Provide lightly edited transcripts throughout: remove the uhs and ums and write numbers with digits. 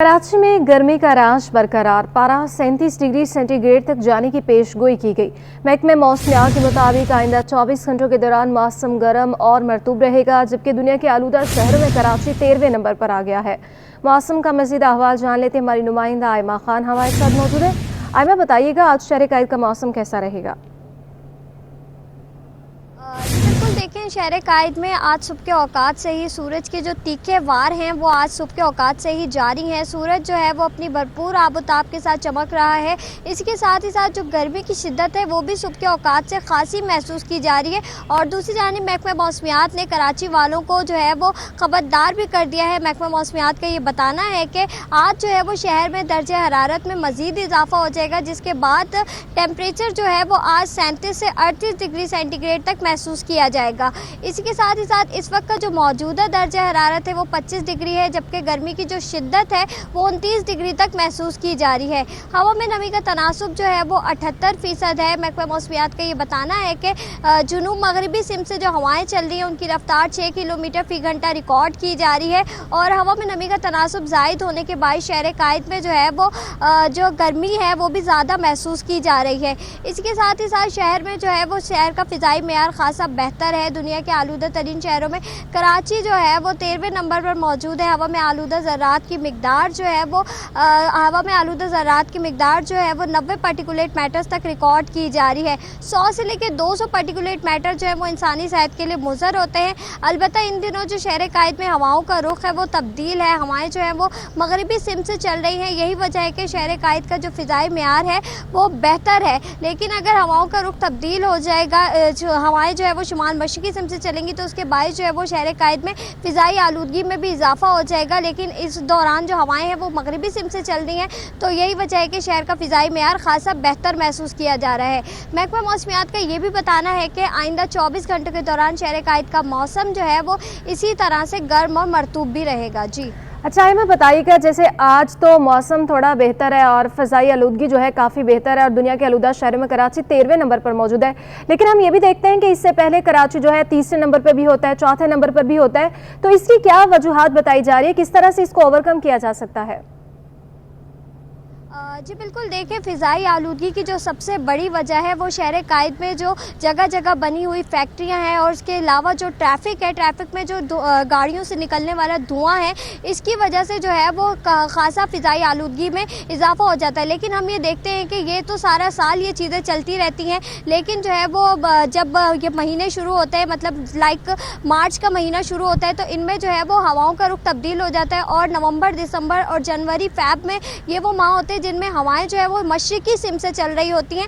कराची में गर्मी का राज बरकरार, पारा 37 डिग्री सेंटीग्रेड तक जाने की पेशगोई की गई। महकमे मौसमियात के मुताबिक आइंदा 24 घंटों के दौरान मौसम गर्म और मरतूब रहेगा, जबकि दुनिया के आलूदा शहरों में कराची 13वें नंबर पर आ गया है। मौसम का मजीद अहवाल जान लेते हमारी नुमाइंदा आयमा खान हमारे साथ मौजूद है। आयमा, बताइएगा आज शहर कायद का मौसम कैसा रहेगा? बिल्कुल, देखें शहर कायद में आज सुबह के औकात से ही सूरज के जो तीखे वार हैं वो आज सुबह के औकात से ही जारी हैं। सूरज जो है वो अपनी भरपूर आबोताब के साथ चमक रहा है। इसके साथ ही साथ जो गर्मी की शिद्दत है वो भी सुबह के औकात से खासी महसूस की जा रही है। और दूसरी जानिब महकमा मौसमियात ने कराची वालों को जो है वो खबरदार भी कर दिया है। महकमा मौसमियात का ये बताना है कि आज जो है वो शहर में दर्जे हरारत में मज़ीद इजाफा हो जाएगा, जिसके बाद टेम्परेचर जो है वो आज 37 से 38 डिग्री सेंटीग्रेड तक महसूस किया जाएगा। इसके साथ ही साथ इस वक्त का जो मौजूदा दर्जा हरारत है वो 25 डिग्री है, जबकि गर्मी की जो शिद्दत है वो 29 डिग्री तक महसूस की जा रही है। हवा में नमी का तनासुब जो है वो 78% है। महकमा मौसमियात का ये बताना है कि जुनूब मगरबी सिम से जो हवाएं चल रही हैं उनकी रफ्तार 6 किलोमीटर फी घंटा रिकॉर्ड की जा रही है। और हवा में नमी का तनासुब ज़ायद होने के बाद शहर कायद में जो है वो जो गर्मी है वो भी ज़्यादा महसूस की जा रही है। इसके साथ ही साथ शहर में जो है वो शहर का फ़िज़ाई मेयार खासा बेहतर है। दुनिया के आलूदा तरीन शहरों में कराची जो है वो 13वें नंबर पर मौजूद है। हवा में आलूदा ज़रात की मिकदार जो है वो 90 पार्टिकुलेट मैटर्स तक रिकॉर्ड की जा रही है। 100 से लेकर 200 पार्टिकुलेट मैटर जो है वो इंसानी सेहत के लिए मुज़र होते हैं। अलबत्ता इन दिनों जो शहर कायद में हवाओं का रुख है वो तब्दील है। हवाएं जो है वो मगरबी सिम से चल रही हैं। यही वजह है कि शहर कायद का जो फ़िज़ाई मेयार है वो बेहतर है। लेकिन अगर हवाओं का रुख तब्दील हो जाएगा, जो हवाएं जो है वो शुमाल मशरक़ी सिम से चलेंगी तो उसके बायस जो है वो शहर कायद में फ़िज़ाई आलूदगी में भी इजाफा हो जाएगा। लेकिन इस दौरान जो हवाएं हैं वो मगरबी सिम से चल रही हैं, तो यही वजह है कि शहर का फ़िज़ाई मेयार खासा बेहतर महसूस किया जा रहा है। महकमा मौसमियात का ये भी बताना है कि आइंदा 24 घंटों के दौरान शहर कायद का मौसम जो है वो इसी तरह से गर्म और मरतूब भी रहेगा। जी अच्छा, हमें बताइएगा, जैसे आज तो मौसम थोड़ा बेहतर है और फ़िज़ाई आलूदगी जो है काफ़ी बेहतर है और दुनिया के आलूदा शहरों में कराची 13वें नंबर पर मौजूद है, लेकिन हम ये भी देखते हैं कि इससे पहले कराची जो है 3रे नंबर पर भी होता है, 4थे नंबर पर भी होता है, तो इसकी क्या वजूहात बताई जा रही है, किस तरह से इसको ओवरकम किया जा सकता है? जी बिल्कुल, देखिए फ़िज़ाई आलूदगी की जो सबसे बड़ी वजह है वो शहर कायद में जो जगह जगह बनी हुई फैक्ट्रियां हैं और उसके अलावा जो ट्रैफ़िक है, ट्रैफ़िक में जो गाड़ियों से निकलने वाला धुआं है, इसकी वजह से जो है वो खासा फ़िज़ाई आलूदगी में इजाफा हो जाता है। लेकिन हम ये देखते हैं कि ये तो सारा साल ये चीज़ें चलती रहती हैं, लेकिन जो है वो जब ये महीने शुरू होते हैं, मतलब लाइक मार्च का महीना शुरू होता है, तो इनमें जो है वो हवाओं का रुख तब्दील हो जाता है। और नवंबर, दिसंबर और जनवरी, फ़ैब में ये वो माह होते हैं जिनमें हवाएं जो है वो मशरक़ी सिम से चल रही होती हैं,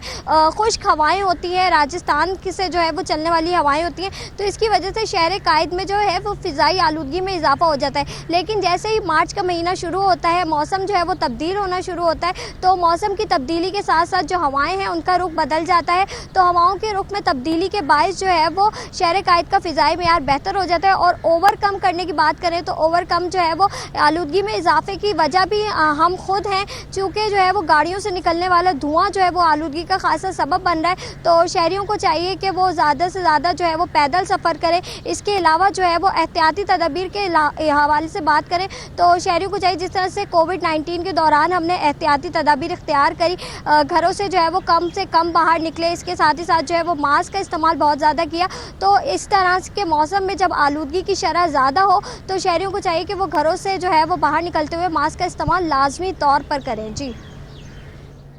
खुश्क हवाएं होती हैं, राजस्थान से जो है वो चलने वाली हवाएं होती हैं। तो इसकी वजह से शहर कायद में जो है वो फ़िज़ाई आलूदगी में इजाफा हो जाता है। लेकिन जैसे ही मार्च का महीना शुरू होता है, मौसम जो है वो तब्दील होना शुरू होता है, तो मौसम की तब्दीली के साथ साथ जो हवाएँ हैं उनका रुख बदल जाता है। तो हवाओं के रुख में तब्दीली के बायस जो है वो शहर कायद का फ़िज़ाई मेयार बेहतर हो जाता है। और ओवरकम करने की बात करें तो ओवरकम जो है वो आलूदगी में इजाफे की वजह भी हम खुद हैं, चूँकि जो है वो गाड़ियों से निकलने वाला धुआं जो है वो आलूदगी का खासा सबब बन रहा है। तो शहरियों को चाहिए कि वो ज़्यादा से ज़्यादा जो है वो पैदल सफ़र करें। इसके अलावा जो है वो एहतियाती तदबीर के हवाले से बात करें तो शहरियों को चाहिए, जिस तरह से कोविड-19 के दौरान हमने एहतियाती तदबीर इख्तियार करी, घरों से जो है वो कम से कम बाहर निकले, इसके साथ ही साथ जो है वो मास्क का इस्तेमाल बहुत ज़्यादा किया। तो इस तरह के मौसम में जब आलूदगी की शरह ज़्यादा हो तो शहरियों को चाहिए कि वो घरों से जो है वो बाहर निकलते हुए मास्क का इस्तेमाल लाजमी तौर पर करें। जी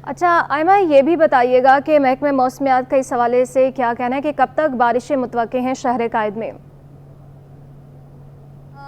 अच्छा आयमा, ये भी बताइएगा कि महकमे मौसमियात का इस हवाले से क्या कहना है कि कब तक बारिशें मुतवक्के हैं शहर कायद में?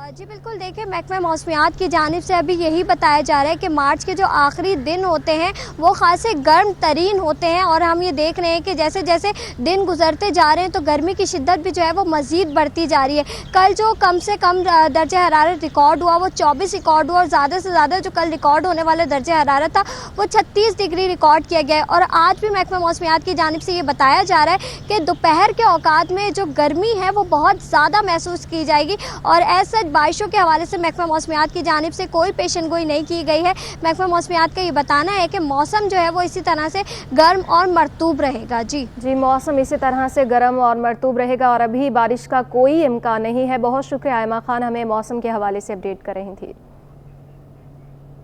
जी बिल्कुल, देखिए महकमा मौसमियात की जानिब से अभी यही बताया जा रहा है कि मार्च के जो आखिरी दिन होते हैं वो खासे गर्म तरीन होते हैं। और हम ये देख रहे हैं कि जैसे जैसे दिन गुजरते जा रहे हैं तो गर्मी की शिद्दत भी जो है वो मज़ीद बढ़ती जा रही है। कल जो कम से कम दर्जा हरारत रिकॉर्ड हुआ वो 24 रिकॉर्ड हुआ और ज़्यादा से ज़्यादा जो कल रिकॉर्ड होने वाला दर्जा हरारत था वो 36 डिग्री रिकॉर्ड किया गया है। और आज भी महकमा मौसमियात की जानिब से ये बताया जा रहा है कि दोपहर के औकात में जो गर्मी है वो बहुत ज़्यादा महसूस की जाएगी। और ऐसा बारिशों के हवाले से महकमा मौसमियात की जानिब से कोई पेशन गोई नहीं की गई है। महकमा मौसमियात का ये बताना है कि मौसम जो है वो इसी तरह से गर्म और मरतूब रहेगा। जी मौसम इसी तरह से गर्म और मरतूब रहेगा और अभी बारिश का कोई इम्कान नहीं है। बहुत शुक्रिया आयमा खान, हमें मौसम के हवाले से अपडेट कर रही थी।